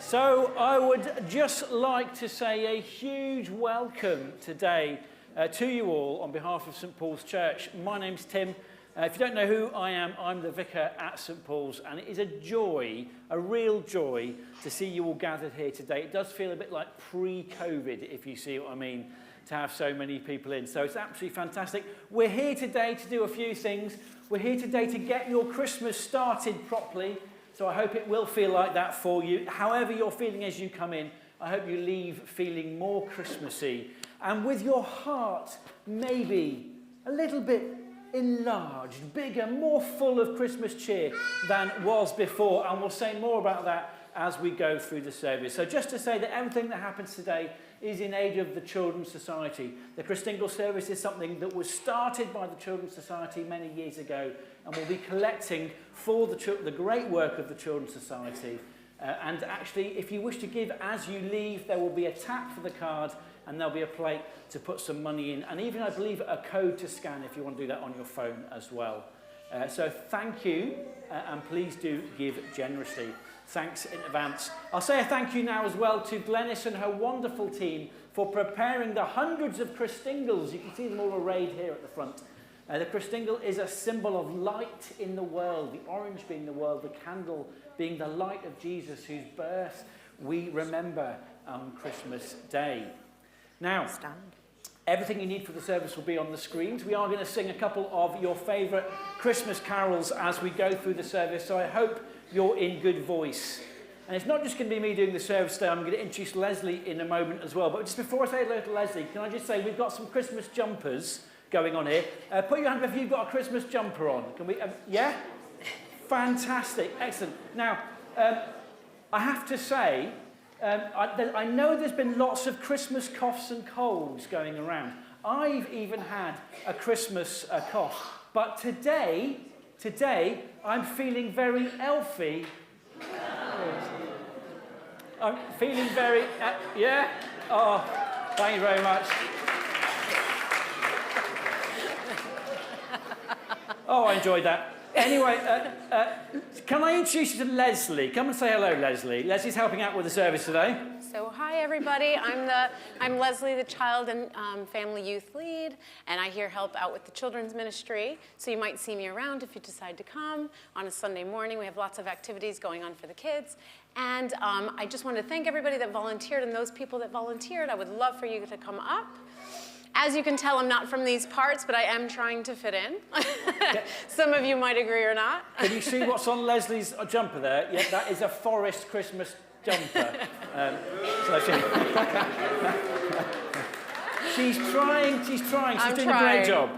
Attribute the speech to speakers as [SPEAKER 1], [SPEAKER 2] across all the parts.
[SPEAKER 1] So I would just like to say a huge welcome today to you all on behalf of St Paul's Church. My name's Tim. If you don't know who I am, I'm the vicar at St Paul's, and it is a joy, a real joy, to see you all gathered here today. It does feel a bit like pre-COVID, if you see what I mean, to have so many people in. So it's absolutely fantastic. We're here today to do a few things. We're here today to get your Christmas started properly. So I hope it will feel like that for you. However you're feeling as you come in, I hope you leave feeling more Christmassy. And with your heart maybe a little bit enlarged, bigger, more full of Christmas cheer than was before. And we'll say more about that as we go through the service. So just to say that everything that happens today is in aid of the Children's Society. The Christingle Service is something that was started by the Children's Society many years ago, and we'll be collecting for the great work of the Children's Society. And actually, if you wish to give as you leave, there will be a tap for the card, and there'll be a plate to put some money in, and even, I believe, a code to scan if you want to do that on your phone as well. So thank you, and please do give generously. Thanks in advance. I'll say a thank you now as well to Glenys and her wonderful team for preparing the hundreds of Christingles. You can see them all arrayed here at the front. The Christingle is a symbol of light in the world, the orange being the world, the candle being the light of Jesus, whose birth we remember on Christmas Day. Now, everything you need for the service will be on the screens. We are going to sing a couple of your favourite Christmas carols as we go through the service, so I hope you're in good voice. And it's not just going to be me doing the service today. I'm going to introduce Leslie in a moment as well. But just before I say hello to Leslie, can I just say we've got some Christmas jumpers going on here. Put your hand up if you've got a Christmas jumper on. Can we? Yeah? Fantastic. Excellent. Now, I have to say, I know there's been lots of Christmas coughs and colds going around. I've even had a Christmas cough. But today, I'm feeling very elfy. I'm feeling very... yeah? Oh, thank you very much. Oh, I enjoyed that. Anyway, can I introduce you to Leslie? Come and say hello, Leslie. Leslie's helping out with the service today.
[SPEAKER 2] So, hi everybody. I'm Leslie, the Child and Family Youth Lead, and I here help out with the children's ministry. So you might see me around if you decide to come on a Sunday morning. We have lots of activities going on for the kids. And I just want to thank everybody that volunteered, and those people that volunteered, I would love for you to come up. As you can tell, I'm not from these parts, but I am trying to fit in. Some of you might agree or not.
[SPEAKER 1] Can you see what's on Leslie's jumper there? Yeah, that is a forest Christmas jumper. She's trying, she's doing a great job.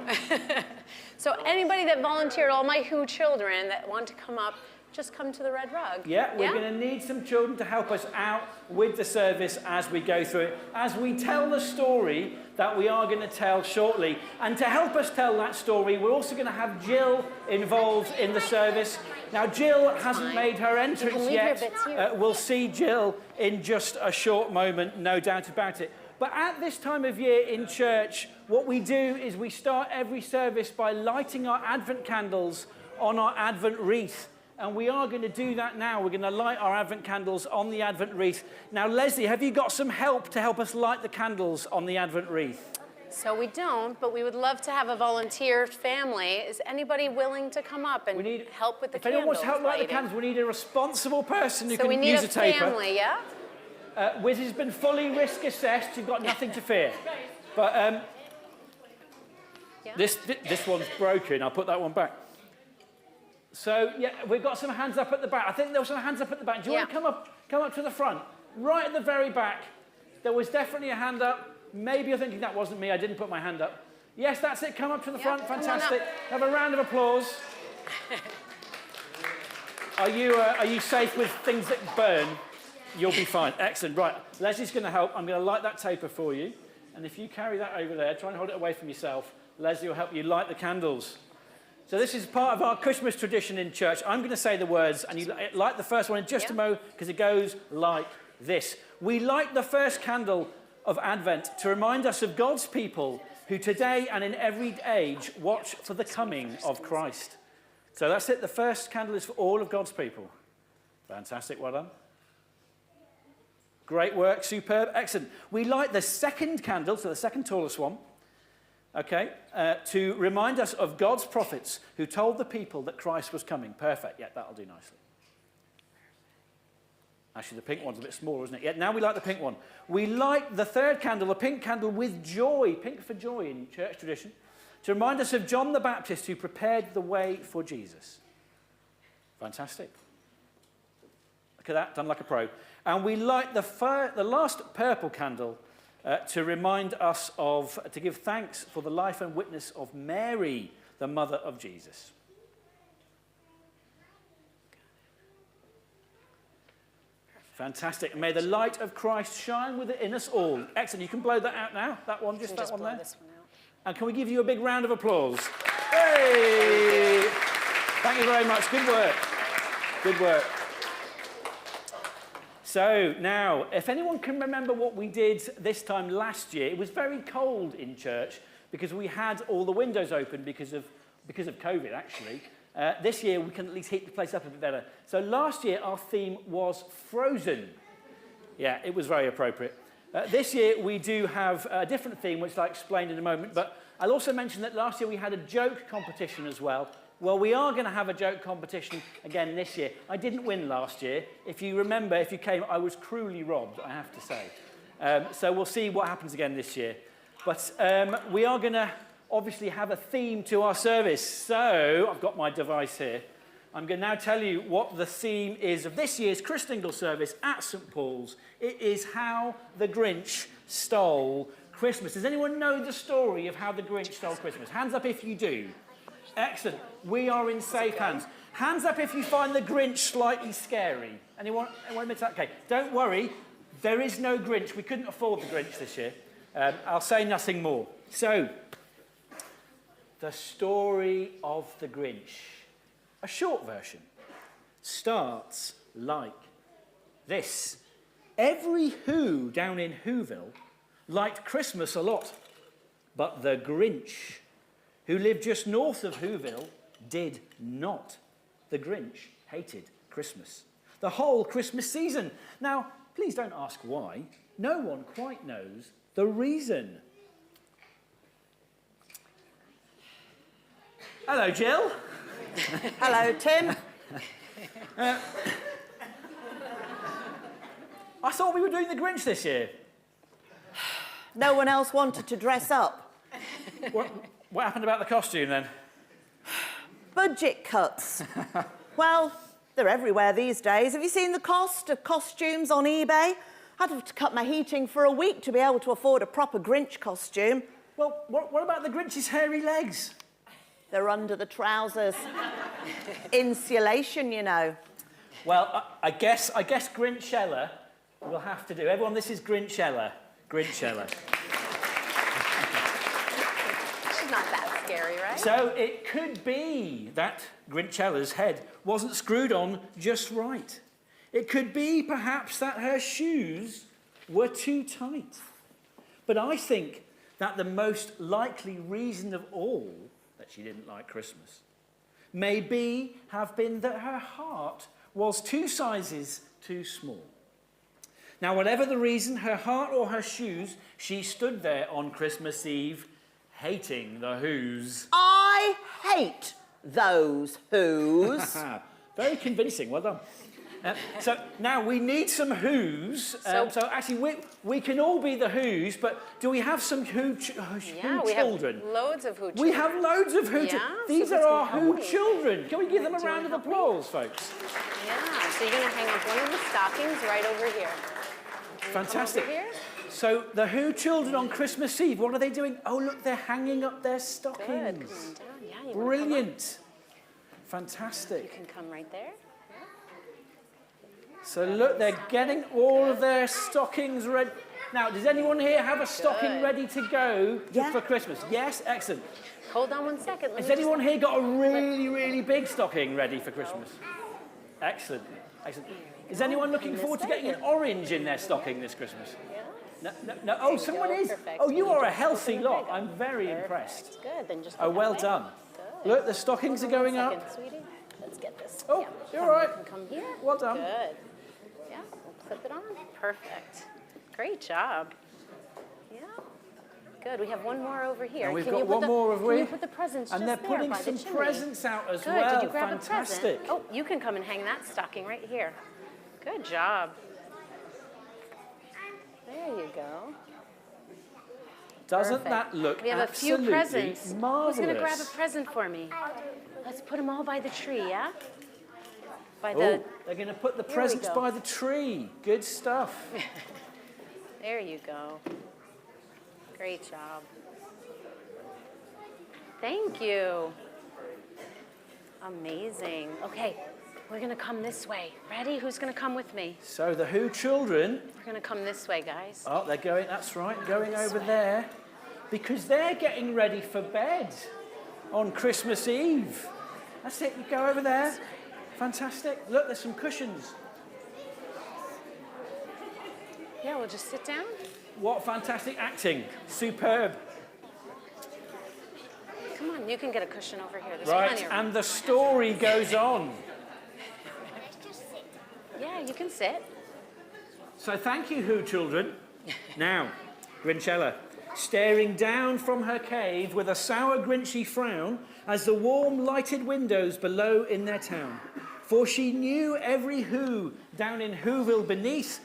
[SPEAKER 2] So anybody that volunteered, all my Who children that want to come up, just come to the red rug.
[SPEAKER 1] Yeah, we're going to need some children to help us out with the service as we go through it, as we tell the story that we are going to tell shortly. And to help us tell that story, we're also going to have Jill involved in the service. Now, Jill hasn't made her entrance yet. We'll see Jill in just a short moment, no doubt about it. But at this time of year in church, what we do is we start every service by lighting our Advent candles on our Advent wreath. And we are going to do that now. We're going to light our Advent candles on the Advent wreath. Now, Leslie, have you got some help to help us light the candles on the Advent wreath?
[SPEAKER 2] So we don't, but we would love to have a volunteer family. Is anybody willing to come up and help with the candles?
[SPEAKER 1] If anyone wants to help light the candles, we need a responsible person who can use a taper.
[SPEAKER 2] So we need a family, yeah?
[SPEAKER 1] Wiz has been fully risk assessed. You've got nothing to fear. But this one's broken. I'll put that one back. So, yeah, we've got some hands up at the back. I think there were some hands up at the back. Do you want to come up to the front? Right at the very back. There was definitely a hand up. Maybe you're thinking that wasn't me. I didn't put my hand up. Yes, that's it. Come up to the front. Fantastic. Have a round of applause. Are you safe with things that burn? You'll be fine. Excellent. Right. Leslie's going to help. I'm going to light that taper for you. And if you carry that over there, try and hold it away from yourself. Leslie will help you light the candles. So this is part of our Christmas tradition in church. I'm going to say the words, and you light the first one in just a moment, because it goes like this. We light the first candle of Advent to remind us of God's people who today and in every age watch for the coming of Christ. So that's it. The first candle is for all of God's people. Fantastic. Well done. Great work, superb, excellent. We light the second candle, so the second tallest one, okay, to remind us of God's prophets who told the people that Christ was coming. Perfect, yeah, that'll do nicely. Actually, the pink one's a bit smaller, isn't it? Yeah, now we light the pink one. We light the third candle, the pink candle, with joy, pink for joy in church tradition, to remind us of John the Baptist who prepared the way for Jesus. Fantastic. Look at that, done like a pro. And we light the last purple candle to remind us to give thanks for the life and witness of Mary, the mother of Jesus. Fantastic. May the light of Christ shine within us all. Excellent. You can blow that out now. That one, just that one there.
[SPEAKER 2] This one out.
[SPEAKER 1] And can we give you a big round of applause? Hey! Thank you very much. Good work. Good work. So now, if anyone can remember what we did this time last year, it was very cold in church because we had all the windows open because of COVID, actually. This year, we can at least heat the place up a bit better. So last year, our theme was Frozen. Yeah, it was very appropriate. This year, we do have a different theme, which I'll explain in a moment. But I'll also mention that last year, we had a joke competition as well. Well, we are going to have a joke competition again this year. I didn't win last year. If you remember, if you came, I was cruelly robbed, I have to say. So we'll see what happens again this year. But we are going to obviously have a theme to our service. So I've got my device here. I'm going to now tell you what the theme is of this year's Christingle service at St. Paul's. It is How the Grinch Stole Christmas. Does anyone know the story of how the Grinch stole Christmas? Hands up if you do. Excellent. We are in safe hands. Hands up if you find the Grinch slightly scary. Anyone admit that? Okay. Don't worry. There is no Grinch. We couldn't afford the Grinch this year. I'll say nothing more. So, the story of the Grinch, a short version, starts like this. Every Who down in Whoville liked Christmas a lot, but the Grinch, who lived just north of Whoville, did not. The Grinch hated Christmas, the whole Christmas season. Now, please don't ask why. No one quite knows the reason. Hello, Jill.
[SPEAKER 3] Hello, Tim.
[SPEAKER 1] I thought we were doing the Grinch this year.
[SPEAKER 3] No one else wanted to dress up.
[SPEAKER 1] What happened about the costume then?
[SPEAKER 3] Budget cuts. Well, they're everywhere these days. Have you seen the cost of costumes on eBay? I'd have to cut my heating for a week to be able to afford a proper Grinch costume.
[SPEAKER 1] Well, what about the Grinch's hairy legs?
[SPEAKER 3] They're under the trousers. Insulation, you know.
[SPEAKER 1] Well, I guess Grinchella will have to do. Everyone, this is Grinchella. Grinchella.
[SPEAKER 2] She's not that scary, right?
[SPEAKER 1] So it could be that Grinchella's head wasn't screwed on just right. It could be, perhaps, that her shoes were too tight. But I think that the most likely reason of all that she didn't like Christmas may have been that her heart was 2 sizes too small. Now, whatever the reason, her heart or her shoes, she stood there on Christmas Eve hating the Who's.
[SPEAKER 3] I hate those Who's.
[SPEAKER 1] Very convincing, well done. So now we need some Who's. So actually, we can all be the Who's, but do we have some Who children?
[SPEAKER 2] We have loads of Who children.
[SPEAKER 1] We have loads of Who children. These
[SPEAKER 2] so
[SPEAKER 1] are our Who
[SPEAKER 2] me.
[SPEAKER 1] children. Can we give them a round of applause, folks?
[SPEAKER 2] Yeah, so you're going to hang up one of the stockings right over here.
[SPEAKER 1] Fantastic.
[SPEAKER 2] Over here.
[SPEAKER 1] So the Who children on Christmas Eve, what are they doing? Oh, look, they're hanging up their
[SPEAKER 2] Good.
[SPEAKER 1] stockings.
[SPEAKER 2] Come on down. Yeah, you
[SPEAKER 1] Brilliant. Fantastic.
[SPEAKER 2] You can come right there.
[SPEAKER 1] So look, they're getting all of their stockings ready. Now, does anyone here have a stocking ready to go for Christmas? Yes? Excellent.
[SPEAKER 2] Hold on one second.
[SPEAKER 1] Has anyone here got a really, really big stocking ready for Christmas? Excellent. Excellent. Is anyone looking forward to getting an orange in their stocking this Christmas? No. Oh, someone is.
[SPEAKER 2] Perfect.
[SPEAKER 1] Oh, you are a healthy lot. I'm very impressed.
[SPEAKER 2] Good. Then just.
[SPEAKER 1] Oh, well done.
[SPEAKER 2] Good.
[SPEAKER 1] Look, the stockings are going
[SPEAKER 2] Hold on
[SPEAKER 1] up.
[SPEAKER 2] one second, sweetie. Let's get this.
[SPEAKER 1] Oh, you're all right.
[SPEAKER 2] Come here.
[SPEAKER 1] Well done.
[SPEAKER 2] Good. Yeah, we'll flip it on. perfect. Great job. Yeah. Good. We have one more over here.
[SPEAKER 1] And we've
[SPEAKER 2] Can
[SPEAKER 1] got
[SPEAKER 2] you put
[SPEAKER 1] one more, have we?
[SPEAKER 2] Can you put the presents
[SPEAKER 1] And
[SPEAKER 2] just
[SPEAKER 1] they're
[SPEAKER 2] there
[SPEAKER 1] putting
[SPEAKER 2] by the
[SPEAKER 1] some
[SPEAKER 2] chimney?
[SPEAKER 1] presents out as
[SPEAKER 2] Good.
[SPEAKER 1] well.
[SPEAKER 2] Did you grab
[SPEAKER 1] Fantastic.
[SPEAKER 2] a present? Oh, you can come and hang that stocking right here. Good job. There you go.
[SPEAKER 1] Doesn't
[SPEAKER 2] Perfect.
[SPEAKER 1] that look
[SPEAKER 2] We have a few
[SPEAKER 1] absolutely
[SPEAKER 2] presents.
[SPEAKER 1] marvelous?
[SPEAKER 2] Who's going to grab a present for me? Let's put them all by the tree, yeah? By
[SPEAKER 1] Oh,
[SPEAKER 2] the.
[SPEAKER 1] they're going to put the
[SPEAKER 2] Here we
[SPEAKER 1] presents
[SPEAKER 2] go.
[SPEAKER 1] by the tree. Good stuff.
[SPEAKER 2] There you go. Great job. Thank you. Amazing. Okay, we're going to come this way. Ready? Who's going to come with me?
[SPEAKER 1] So the Who children,
[SPEAKER 2] We're going to come this way, guys.
[SPEAKER 1] oh, they're going, that's right, going over there because they're getting ready for bed on Christmas Eve. That's it, you go over there. Fantastic. Look, there's some cushions.
[SPEAKER 2] Yeah, we'll just sit down.
[SPEAKER 1] What fantastic acting. Superb.
[SPEAKER 2] Come on, you can get a cushion over here. There's
[SPEAKER 1] Right,
[SPEAKER 2] plenty of room.
[SPEAKER 1] and the story goes on.
[SPEAKER 2] Yeah, you can sit.
[SPEAKER 1] So thank you, Who children. Now, Grinchella, staring down from her cave with a sour, grinchy frown as the warm, lighted windows below in their town. For she knew every Who down in Whoville beneath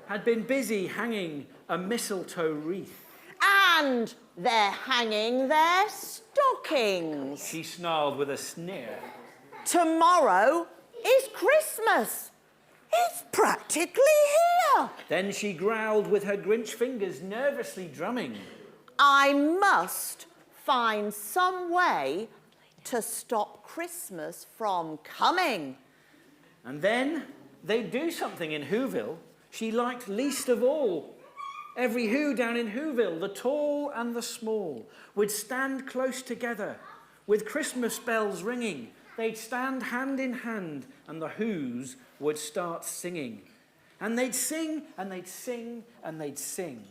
[SPEAKER 1] had been busy hanging a mistletoe wreath.
[SPEAKER 3] And they're hanging their stockings.
[SPEAKER 1] She snarled with a sneer.
[SPEAKER 3] Tomorrow is Christmas. It's practically here.
[SPEAKER 1] Then she growled with her Grinch fingers nervously drumming.
[SPEAKER 3] I must find some way to stop Christmas from coming.
[SPEAKER 1] And then they'd do something in Whoville she liked least of all. Every Who down in Whoville, the tall and the small, would stand close together with Christmas bells ringing. They'd stand hand in hand and the Whos would start singing. And they'd sing and they'd sing and they'd sing.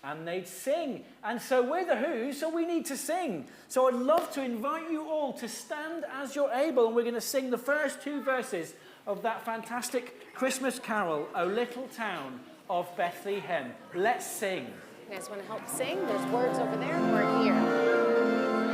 [SPEAKER 1] And they'd sing. And so we're the Whos, so we need to sing. So I'd love to invite you all to stand as you're able, and we're going to sing the first two verses of that fantastic Christmas carol, O Little Town of Bethlehem. Let's sing.
[SPEAKER 2] You guys want to help sing? There's words over there and we're here.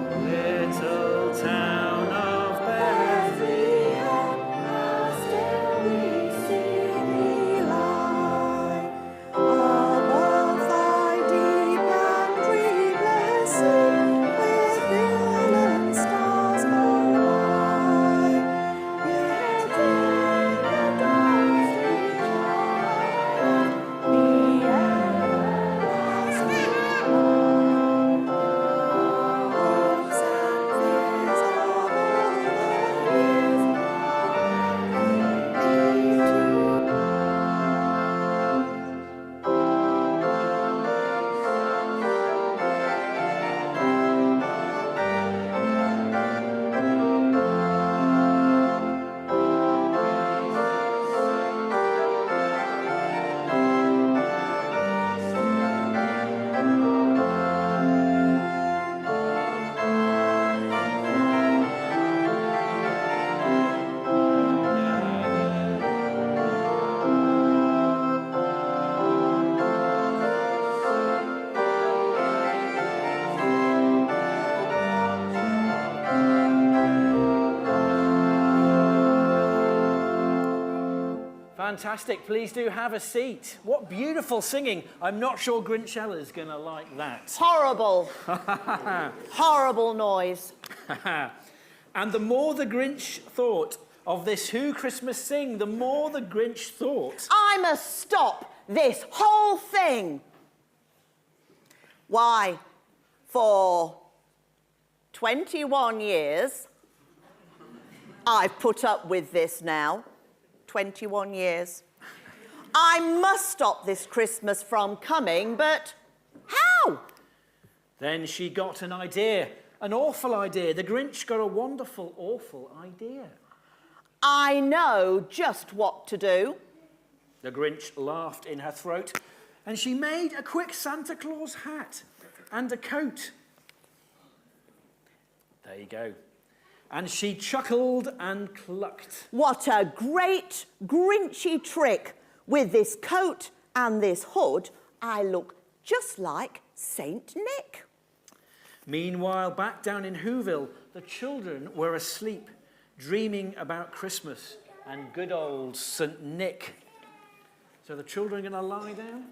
[SPEAKER 1] Little town of Bethlehem,
[SPEAKER 3] how still we see thee lie. Above thy deep and dreamless sea, with brilliant stars go by. Yet in the dusty child, the everlasting light. Hopes and fears of all the years lead to
[SPEAKER 1] Fantastic. Please do have a seat. What beautiful singing. I'm not sure Grinchella's going to like that.
[SPEAKER 3] horrible, horrible noise.
[SPEAKER 1] And the more the Grinch thought of this Who Christmas sing, the more the Grinch thought.
[SPEAKER 3] I must stop this whole thing. Why, for 21 years, I've put up with this now. 21 years. I must stop this Christmas from coming, but how?
[SPEAKER 1] Then she got an idea, an awful idea. The Grinch got a wonderful, awful idea.
[SPEAKER 3] I know just what to do.
[SPEAKER 1] The Grinch laughed in her throat, and she made a quick Santa Claus hat and a coat. There you go. And she chuckled and clucked.
[SPEAKER 3] What a great Grinchy trick. With this coat and this hood, I look just like Saint Nick.
[SPEAKER 1] Meanwhile, back down in Whoville, the children were asleep, dreaming about Christmas and good old St. Nick. So the children are going to lie down.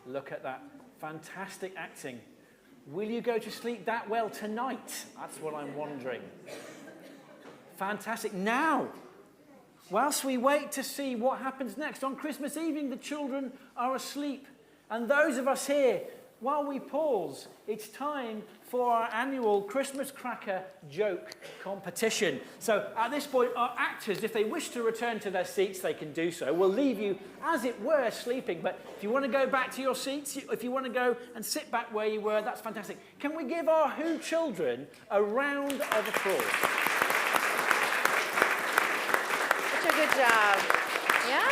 [SPEAKER 1] Look at that. Fantastic acting. Will you go to sleep that well tonight? That's what I'm wondering. Fantastic. Now, whilst we wait to see what happens next, on Christmas evening, the children are asleep. And those of us here, while we pause, it's time for our annual Christmas cracker joke competition. So at this point, our actors, if they wish to return to their seats, they can do so. We'll leave you, as it were, sleeping. But if you want to go back to your seats, if you want to go and sit back where you were, that's fantastic. Can we give our Who children a round of applause?
[SPEAKER 2] Such a good job. Yeah?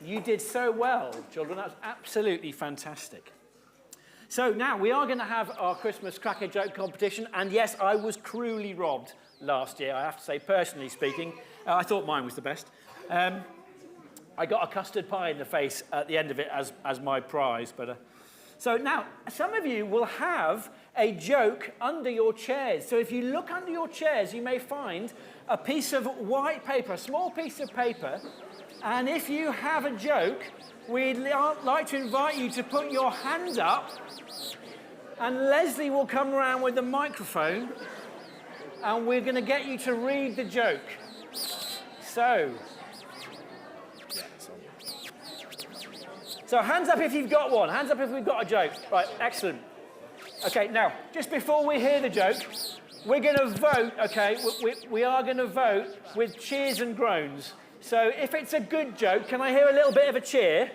[SPEAKER 1] You did so well, children. That was absolutely fantastic. So now we are going to have our Christmas cracker joke competition. And yes, I was cruelly robbed last year, I have to say, personally speaking. I thought mine was the best. I got a custard pie in the face at the end of it as my prize. So now, some of you will have a joke under your chairs. So if you look under your chairs, you may find a piece of white paper, a small piece of paper. And if you have a joke, we'd like to invite you to put your hand up, and Leslie will come around with the microphone, and we're going to get you to read the joke. So hands up if you've got one. Hands up if we've got a joke. Right, excellent. Okay, now, just before we hear the joke, we're going to vote, okay? We are going to vote with cheers and groans. So if it's a good joke, can I hear a little bit of a cheer?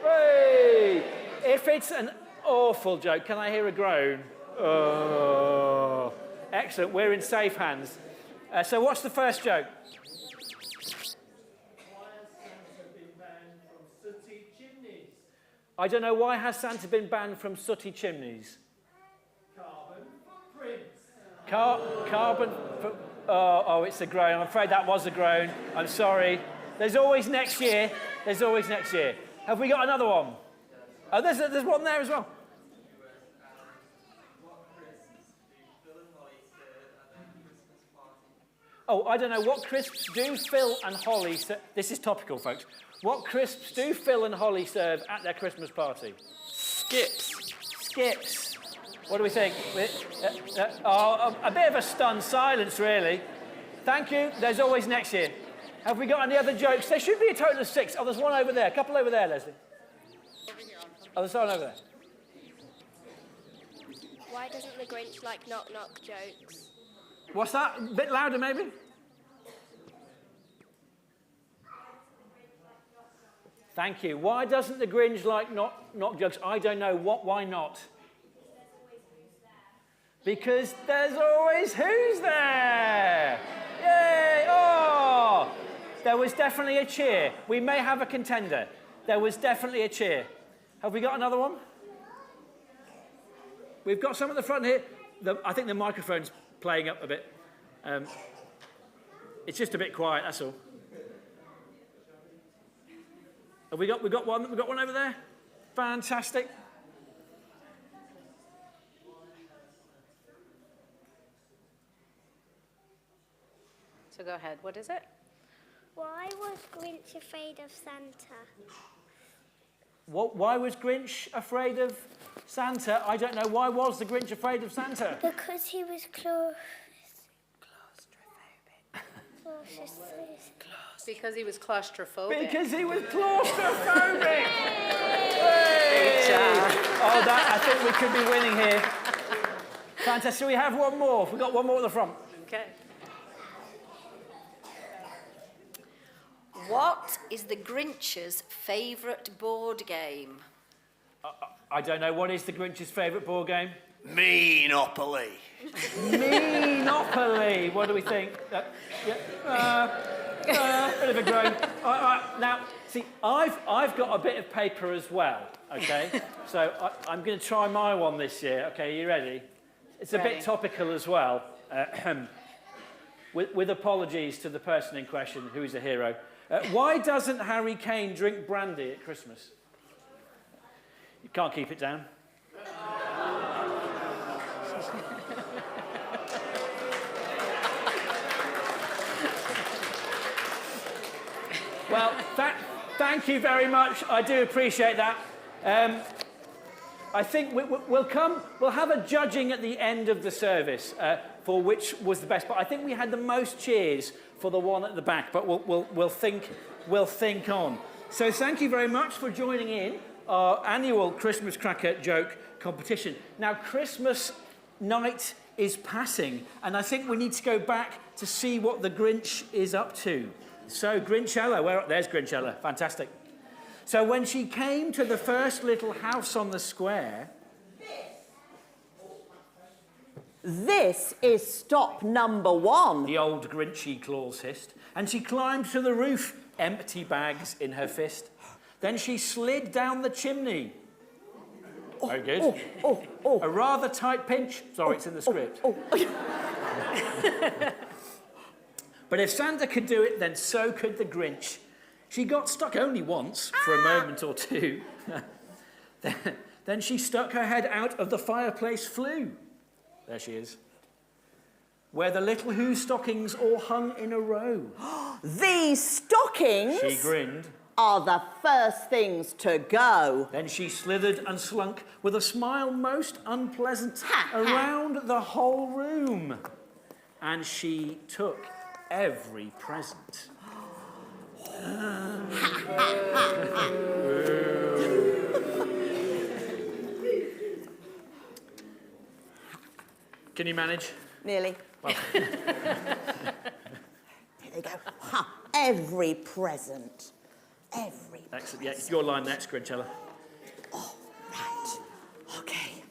[SPEAKER 1] Hey! If it's an awful joke, can I hear a groan? Oh. Excellent, we're in safe hands. So what's the first joke? I don't know, why has Santa been banned from sooty chimneys? Carbon footprints. Carbon footprints. Oh, it's a groan. I'm afraid that was a groan. I'm sorry. There's always next year. There's always next year. Have we got another one? Oh, there's one there as well. Oh, I don't know. What crisps do Phil and Holly serve? This is topical, folks. What crisps do Phil and Holly serve at their Christmas party?
[SPEAKER 4] Skips.
[SPEAKER 1] Skips. What do we think? A bit of a stunned silence, really. Thank you. There's always next year. Have we got any other jokes? There should be a total of 6. Oh, there's one over there. A couple over there, Leslie. Oh, there's one over there.
[SPEAKER 5] Why doesn't the Grinch like knock-knock jokes?
[SPEAKER 1] What's that? A bit louder, maybe? Thank you. Why doesn't the Grinch like knock jokes? I don't know. Why not? Because there's always who's there? Yay! Oh! There was definitely a cheer. We may have a contender. There was definitely a cheer. Have we got another one? We've got some at the front here. I think the microphone's playing up a bit. It's just a bit quiet, that's all. Have we got one? We've got one over there. Fantastic.
[SPEAKER 2] So go ahead. What is it?
[SPEAKER 5] Why was Grinch afraid of Santa?
[SPEAKER 1] Why was Grinch afraid of Santa? I don't know. Why was the Grinch afraid of Santa?
[SPEAKER 5] Because he was claustrophobic.
[SPEAKER 2] Because he was claustrophobic.
[SPEAKER 1] Because he was claustrophobic.
[SPEAKER 2] Good job.
[SPEAKER 1] Oh, I think we could be winning here. Fantastic. We have one more. We've got one more at the front.
[SPEAKER 2] Okay.
[SPEAKER 6] What is the Grinch's favourite board game?
[SPEAKER 1] I don't know. What is the Grinch's favourite board game?
[SPEAKER 4] Monopoly.
[SPEAKER 1] Monopoly. What do we think? Bit of a groan. All right, now, see, I've got a bit of paper as well, okay? So I'm going to try my one this year. Okay, are you ready? It's a bit topical as well. With apologies to the person in question, who is a hero. Why doesn't Harry Kane drink brandy at Christmas? You can't keep it down. Well, thank you very much. I do appreciate that. I think we'll have a judging at the end of the service for which was the best. But I think we had the most cheers for the one at the back. But we'll think on. So thank you very much for joining in our annual Christmas cracker joke competition. Now, Christmas night is passing, and I think we need to go back to see what the Grinch is up to. So, Grinchella, there's Grinchella, fantastic. So when she came to the first little house on the square...
[SPEAKER 3] This is stop number 1.
[SPEAKER 1] The old Grinchy claws hissed. And she climbed to the roof, empty bags in her fist. Then she slid down the chimney. Very good. A rather tight pinch. Sorry, it's in the script. But if Santa could do it, then so could the Grinch. She got stuck only once, for a moment or two. Then she stuck her head out of the fireplace flue. There she is. Where the little Who stockings all hung in a row.
[SPEAKER 3] These stockings...
[SPEAKER 1] She grinned.
[SPEAKER 3] ...are the first things to go.
[SPEAKER 1] Then she slithered and slunk with a smile most unpleasant around the whole room. And she took every present. Can you manage?
[SPEAKER 3] Nearly.
[SPEAKER 1] Well.
[SPEAKER 3] Here they go. Every present. Every
[SPEAKER 1] Excellent. Yeah, it's your line next, Grinchella.
[SPEAKER 3] Oh, right. OK.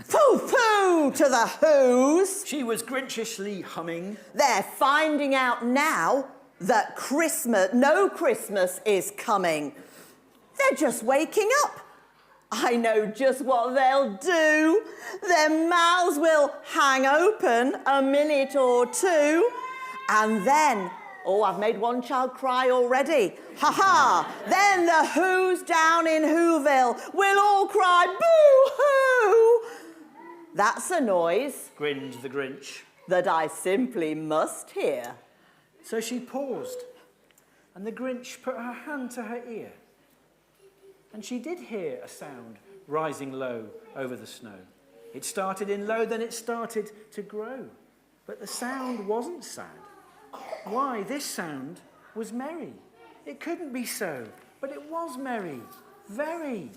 [SPEAKER 3] Pooh-pooh to the Who's.
[SPEAKER 1] She was grinchishly humming.
[SPEAKER 3] They're finding out now that no Christmas is coming. They're just waking up. I know just what they'll do. Their mouths will hang open a minute or two. And then, I've made one child cry already. Ha-ha! Then the Who's down in Whoville will all cry boo-hoo! That's a noise,
[SPEAKER 1] Grinned the Grinch.
[SPEAKER 3] that I simply must hear.
[SPEAKER 1] So she paused, and the Grinch put her hand to her ear. And she did hear a sound rising low over the snow. It started in low, then it started to grow. But the sound wasn't sad. Why, this sound was merry. It couldn't be so, but it was merry. Very.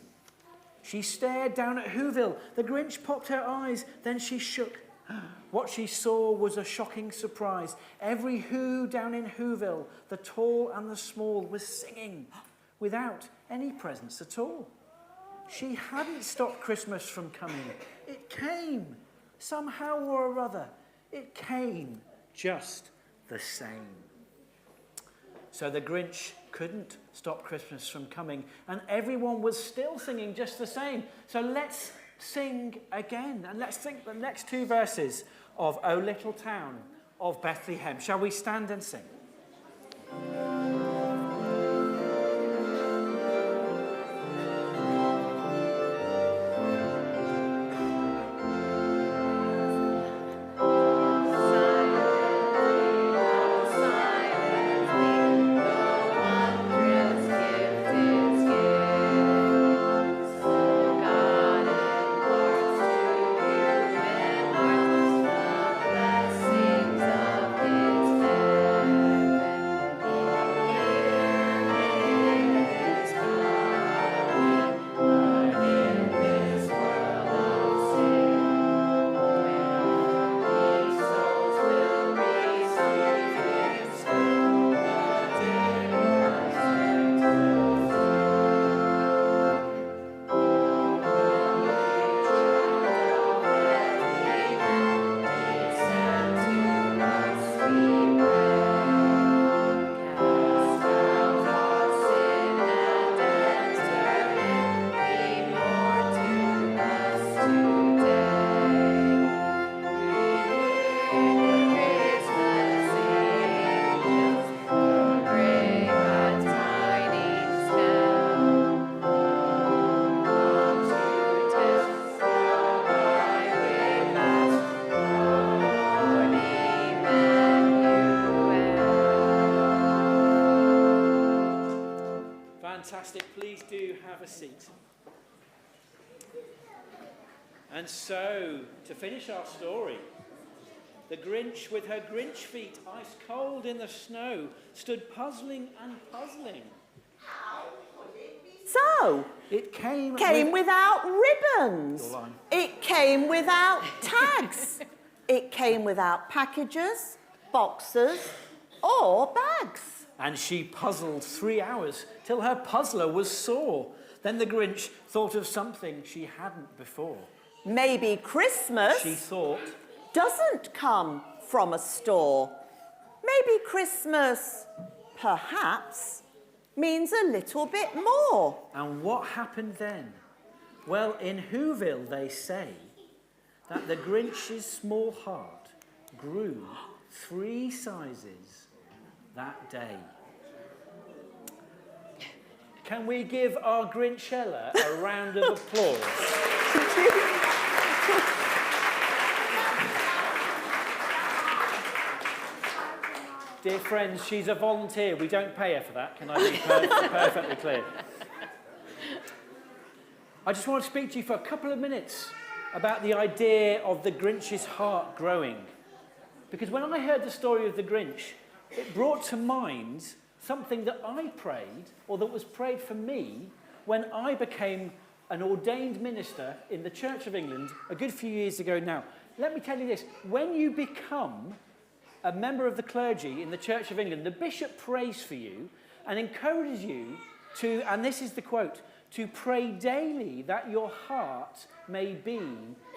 [SPEAKER 1] She stared down at Whoville. The Grinch popped her eyes, then she shook. What she saw was a shocking surprise. Every Who down in Whoville, the tall and the small, was singing without any presents at all. She hadn't stopped Christmas from coming. It came, somehow or other. It came just the same. So the Grinch couldn't stop Christmas from coming, and everyone was still singing just the same. So let's sing again, and let's sing the next two verses of O Little Town of Bethlehem. Shall we stand and sing? Fantastic. Please do have a seat. And so, to finish our story, the Grinch with her Grinch feet, ice cold in the snow, stood puzzling and puzzling.
[SPEAKER 3] So,
[SPEAKER 1] It came
[SPEAKER 3] without ribbons.
[SPEAKER 1] Your line.
[SPEAKER 3] It came without tags. It came without packages, boxes, or bags.
[SPEAKER 1] And she puzzled 3 hours till her puzzler was sore. Then the Grinch thought of something she hadn't before.
[SPEAKER 3] Maybe Christmas
[SPEAKER 1] She thought,
[SPEAKER 3] doesn't come from a store. Maybe Christmas, perhaps, means a little bit more.
[SPEAKER 1] and what happened then? Well, in Whoville they say that the Grinch's small heart grew 3 sizes that day. Can we give our Grinchella a round of applause? Dear friends, she's a volunteer. We don't pay her for that. Can I be perfectly clear? I just want to speak to you for a couple of minutes about the idea of the Grinch's heart growing. Because when I heard the story of the Grinch, it brought to mind something that I prayed, or that was prayed for me, when I became an ordained minister in the Church of England a good few years ago now. Let me tell you this, when you become a member of the clergy in the Church of England, the bishop prays for you and encourages you to, and this is the quote, to pray daily that your heart may be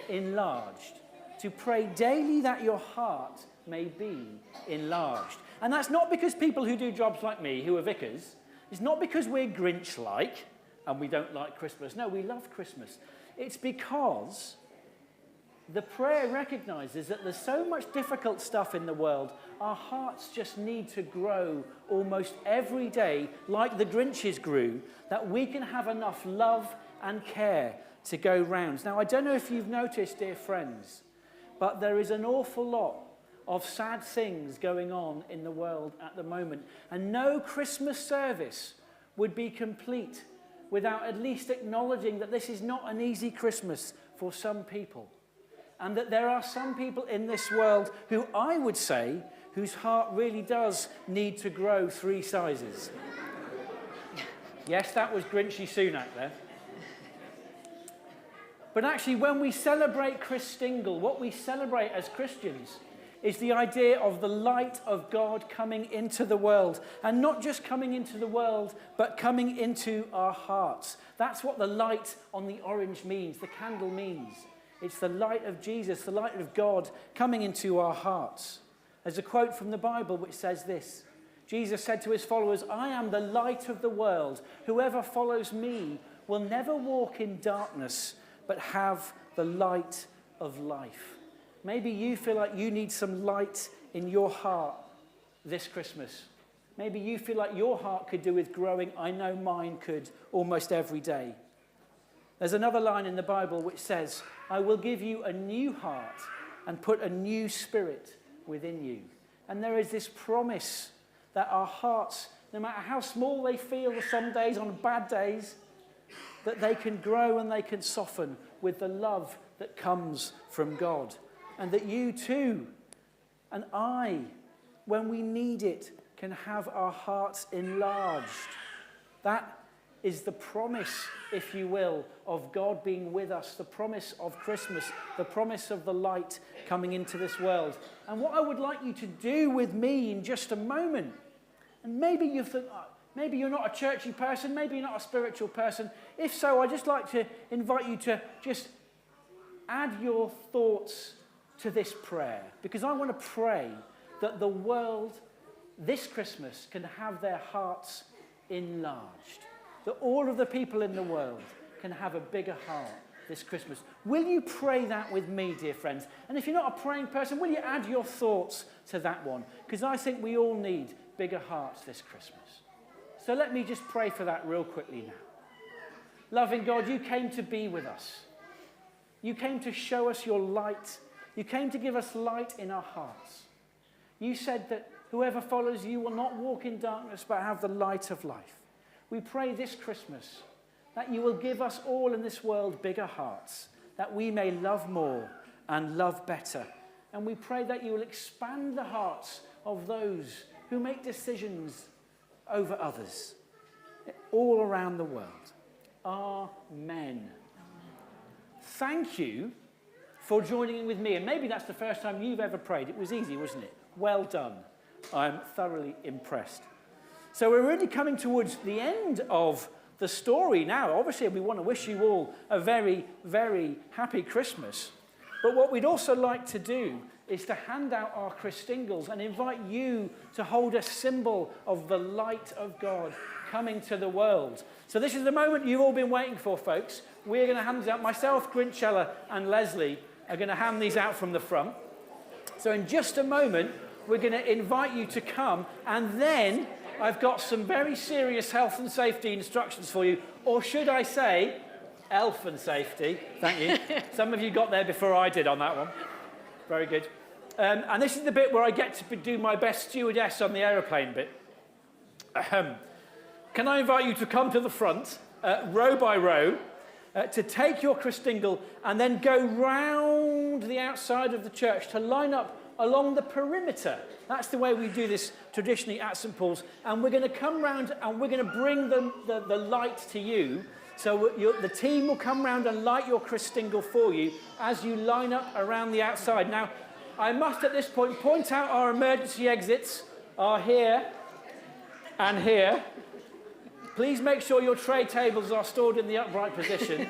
[SPEAKER 1] enlarged. To pray daily that your heart may be enlarged. And that's not because people who do jobs like me, who are vicars, it's not because we're Grinch-like and we don't like Christmas. No, we love Christmas. It's because the prayer recognises that there's so much difficult stuff in the world, our hearts just need to grow almost every day, like the Grinch's grew, that we can have enough love and care to go round. Now, I don't know if you've noticed, dear friends, but there is an awful lot of sad things going on in the world at the moment. And no Christmas service would be complete without at least acknowledging that this is not an easy Christmas for some people. And that there are some people in this world who I would say, whose heart really does need to grow 3 sizes. Yes, that was Grinchy Sunak there. But actually, when we celebrate Christingle, what we celebrate as Christians is the idea of the light of God coming into the world. And not just coming into the world, but coming into our hearts. That's what the light on the orange means, the candle means. It's the light of Jesus, the light of God coming into our hearts. There's a quote from the Bible which says this. Jesus said to his followers, "I am the light of the world. Whoever follows me will never walk in darkness, but have the light of life." Maybe you feel like you need some light in your heart this Christmas. Maybe you feel like your heart could do with growing. I know mine could almost every day. There's another line in the Bible which says, "I will give you a new heart and put a new spirit within you." And there is this promise that our hearts, no matter how small they feel some days, on bad days, that they can grow and they can soften with the love that comes from God. And that you too, and I, when we need it, can have our hearts enlarged. That is the promise, if you will, of God being with us, the promise of Christmas, the promise of the light coming into this world. And what I would like you to do with me in just a moment, and maybe you think, maybe you're not a churchy person, maybe you're not a spiritual person. If so, I'd just like to invite you to just add your thoughts to this prayer, because I want to pray that the world this Christmas can have their hearts enlarged. That all of the people in the world can have a bigger heart this Christmas. Will you pray that with me, dear friends? And if you're not a praying person, will you add your thoughts to that one? Because I think we all need bigger hearts this Christmas. So let me just pray for that real quickly now. Loving God, you came to be with us. You came to show us your light. You came to give us light in our hearts. You said that whoever follows you will not walk in darkness but have the light of life. We pray this Christmas that you will give us all in this world bigger hearts, that we may love more and love better. And we pray that you will expand the hearts of those who make decisions over others all around the world. Amen. Thank you for joining in with me. And maybe that's the first time you've ever prayed. It was easy, wasn't it? Well done. I'm thoroughly impressed. So we're really coming towards the end of the story now. Obviously, we want to wish you all a very, very happy Christmas. But what we'd also like to do is to hand out our Christingles and invite you to hold a symbol of the light of God coming to the world. So this is the moment you've all been waiting for, folks. We're going to hand these out. Myself, Grinchella, and Leslie are going to hand these out from the front. So in just a moment, we're going to invite you to come, and then I've got some very serious health and safety instructions for you, or should I say, elf and safety. Thank you. Some of you got there before I did on that one. Very good. And this is the bit where I get to do my best stewardess on the aeroplane bit. Can I invite you to come to the front, row by row, to take your Christingle and then go round the outside of the church to line up along the perimeter. That's the way we do this traditionally at St. Paul's. And we're going to come round and we're going to bring the light to you. So the team will come round and light your Christingle for you as you line up around the outside. Now, I must at this point out our emergency exits are here and here. Please make sure your tray tables are stored in the upright position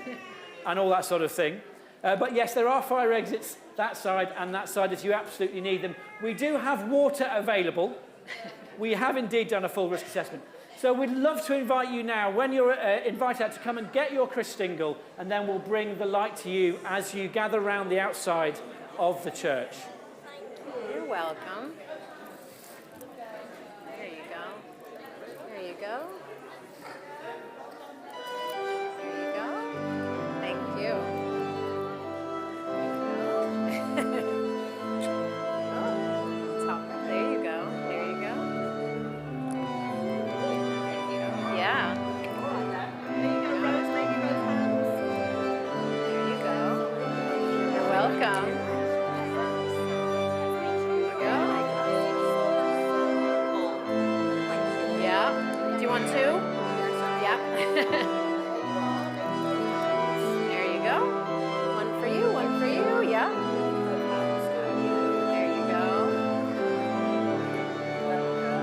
[SPEAKER 1] and all that sort of thing. But yes, there are fire exits that side and that side if you absolutely need them. We do have water available. We have indeed done a full risk assessment. So we'd love to invite you now, when you're invited out, to come and get your Christingle, and then we'll bring the light to you as you gather around the outside of the church.
[SPEAKER 2] You're welcome. There you go. There you go. There you go. Thank you. Oh, top. There you go. There you go. Yeah. There you go. You're welcome. Do you want two? Yeah. There you go. One for you, one for you. Yeah. There you go.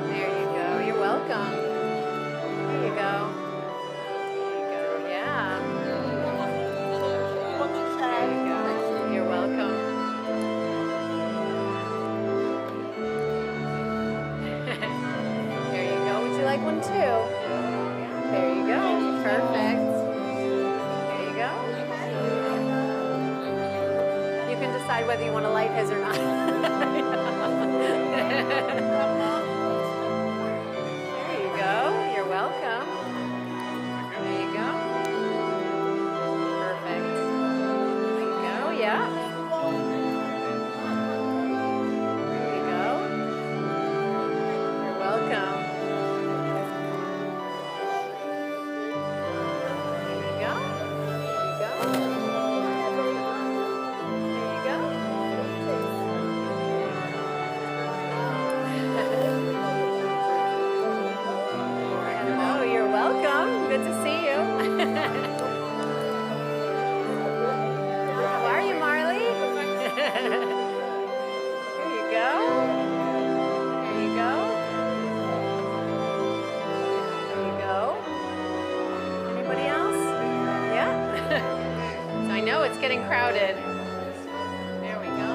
[SPEAKER 2] There you go. You're welcome. There you go. There you go. Yeah. There you go. You're welcome. Would you like one too? There you go. Perfect. There you go. You can decide whether you want to light his or not. There you go. You're welcome. There you go. Perfect. There you go. Yeah. There you go. You're welcome. Good to see you. How are you, Marley? There you go. There you go. There you go. Anybody else? Yeah? So I know it's getting crowded. There we go.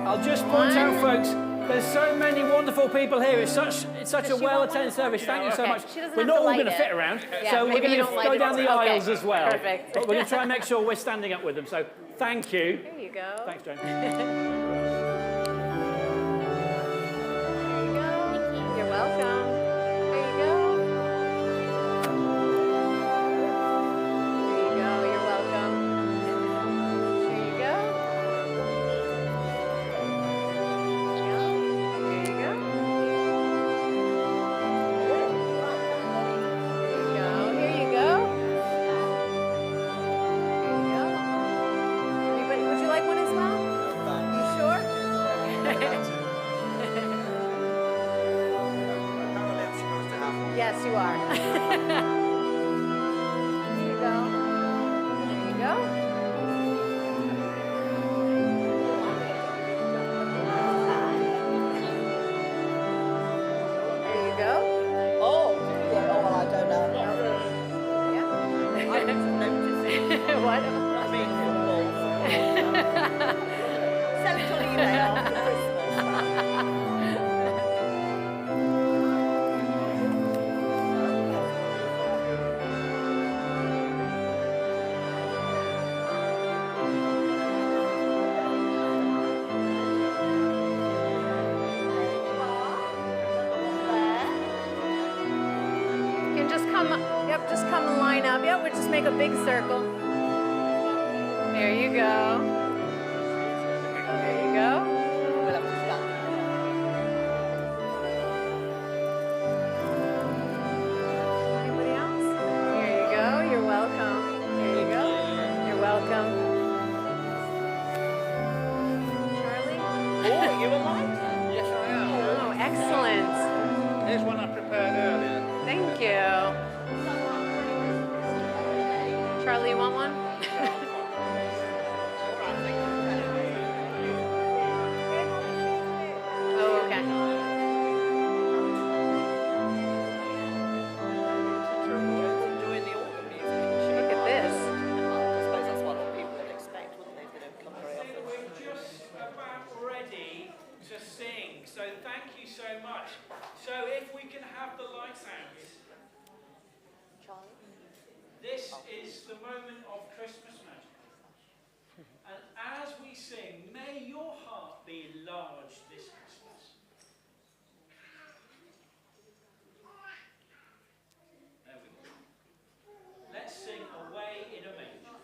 [SPEAKER 1] I'll just point out, folks, there's so many wonderful people here. It's such a well-attended service. Thank you so much. We're not all going to fit around, so we're going to go down the aisles as well.
[SPEAKER 2] Perfect.
[SPEAKER 1] But we're going to try and make sure we're standing up with them. So thank you.
[SPEAKER 2] There you go.
[SPEAKER 1] Thanks, Joan.
[SPEAKER 2] There you go. You're welcome. There you go. There you go. You're welcome. There you go. There you go. you go. There you go. There you go.
[SPEAKER 3] Oh, yeah. Oh, well, I don't know.
[SPEAKER 2] Yeah.
[SPEAKER 3] I didn't notice it.
[SPEAKER 2] What?
[SPEAKER 3] I mean, sell it on eBay after Christmas.
[SPEAKER 2] You can just come, yep, just come and line up. Yep, we'll just make a big circle. There you go. There you go.
[SPEAKER 3] We'll have to stop.
[SPEAKER 2] Anybody else? There you go. You're welcome. There you go. You're welcome. Charlie?
[SPEAKER 3] Oh, you were like that?
[SPEAKER 4] Yes, I am.
[SPEAKER 2] Oh, excellent.
[SPEAKER 4] Here's one I prepared earlier.
[SPEAKER 2] Thank you. Charlie, you want one? Oh, okay.
[SPEAKER 3] Enjoying the autumn music.
[SPEAKER 2] Look at this.
[SPEAKER 3] I suppose that's what people would expect, wouldn't they, if they don't come very often.
[SPEAKER 1] We're just about ready to sing, so thank you so much. So if we can have the lights out. This is the moment of Christmas magic. And as we sing, may your heart be enlarged this Christmas. There we go. Let's sing Away in a Manger.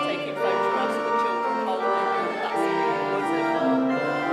[SPEAKER 3] Taking photographs of the children holding them. That's wonderful.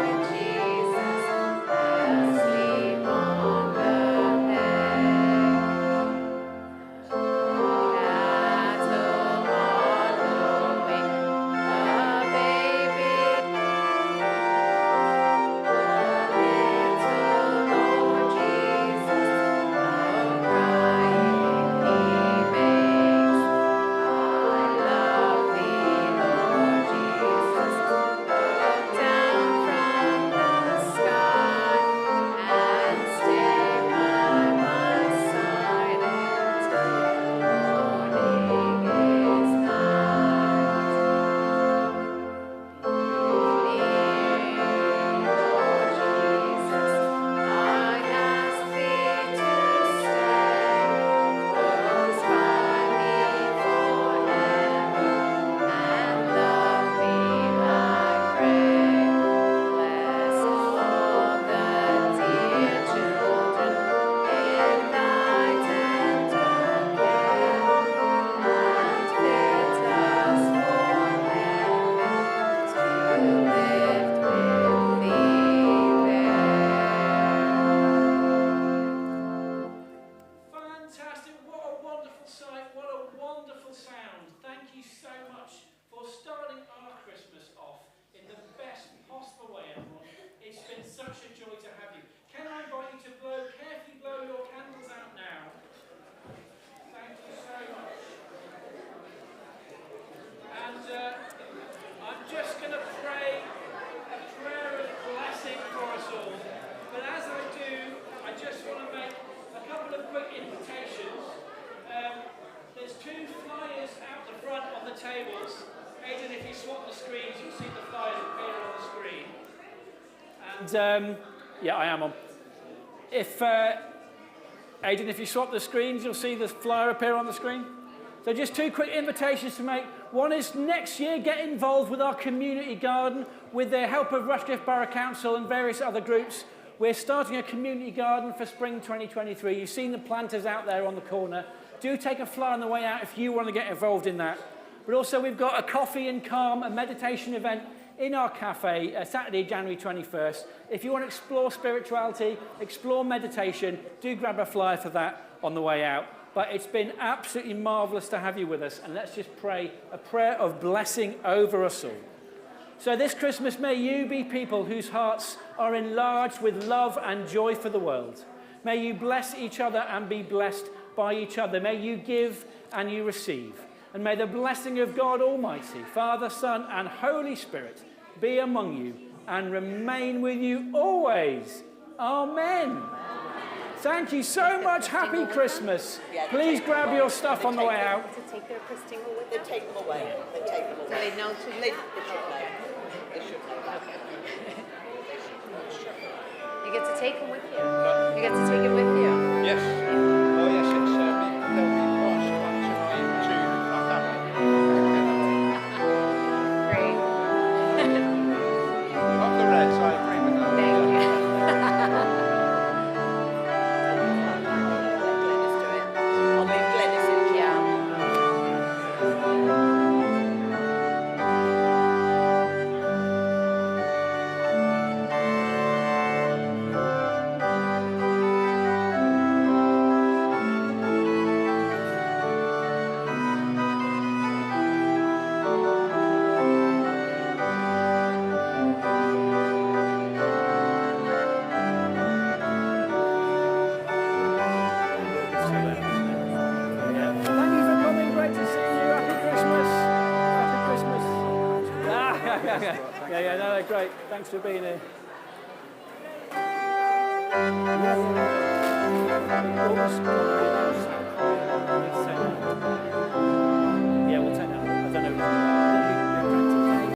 [SPEAKER 3] Fantastic, what a wonderful sight, what a wonderful sound. Thank you so much for starting our Christmas off in the best possible way, everyone. It's been such a joy to have you. Can I invite you to carefully blow your candles out now? Thank you so much. And I'm just going to pray a prayer of blessing for us all. But as I do, I just want to make a couple of quick invitations. There's two flyers out the front on the tables. Aidan, if you swap the screens, you'll see the flyers appear on the screen. And yeah, I am on. If Aidan, if you swap the screens, you'll see the flyer appear on the screen. So just two quick invitations to make. One is next year, get involved with our community garden with the help of Rushcliffe Borough Council and various other groups.
[SPEAKER 1] We're starting a community garden for spring 2023. You've seen the planters out there on the corner. Do take a flyer on the way out if you want to get involved in that. But also we've got a coffee and calm, a meditation event in our cafe, Saturday, January 21st. If you want to explore spirituality, explore meditation, do grab a flyer for that on the way out. But it's been absolutely marvellous to have you with us. And let's just pray a prayer of blessing over us all. So this Christmas, may you be people whose hearts are enlarged with love and joy for the world. May you bless each other and be blessed by each other. May you give and you receive. And may the blessing of God Almighty, Father, Son, and Holy Spirit be among you and remain with you always. Amen. Thank you so much. Happy Christmas. Please grab your stuff on the way out.
[SPEAKER 2] To take their Christingle with them?
[SPEAKER 3] They take them away. They take them away.
[SPEAKER 2] Do they know to do that?
[SPEAKER 3] They should know.
[SPEAKER 2] Okay. You get to take them with you. You get to take it with you.
[SPEAKER 4] Yes. Oh, yes, it's, they'll be passed on tonight to our family.
[SPEAKER 2] Great.
[SPEAKER 4] Of the Reds, I agree with that.
[SPEAKER 2] Thank you.
[SPEAKER 3] Let Glenys do it. I'll leave Glenys in.
[SPEAKER 2] Yeah.
[SPEAKER 1] Thank you for coming. Great to see you. Happy Christmas. Happy Christmas. Yeah, no, great. Thanks for being here. Yeah, we'll take that. I don't know.